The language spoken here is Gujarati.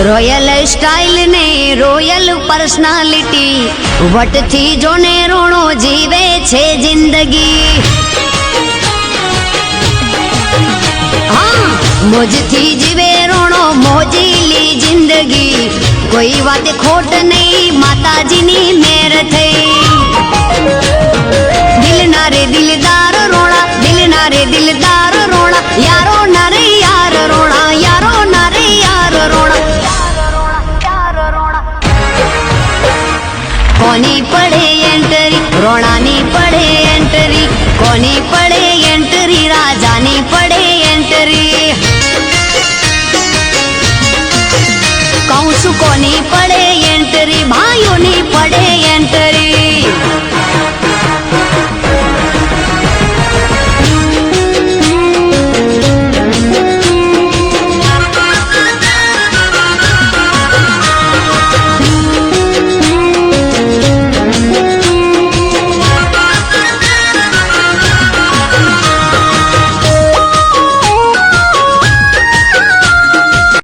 રોયલ સ્ટાઇલ ને રોયલ પર્સનાલિટી વટથી જોને રોણો જીવે છે જિંદગી હા મોજથી જીવે રોણો મોજીલી જિંદગી કોઈ વાતે ખોટ નહીં માતાજીની મેર થઈ દિલના રે દિલદાર રોણા દિલના રે દિલદાર રોણા યારો ના રે યાર રોણા યારો ના રે યાર રોણા કોની પડે એન્ટરી રોણાની પડે એન્ટરી કોની પડે એન્ટરી રાજાની પડે એન્ટરી કહું છું કોની પડે એન્ટરી ભાઈઓની પડે એન્ટરી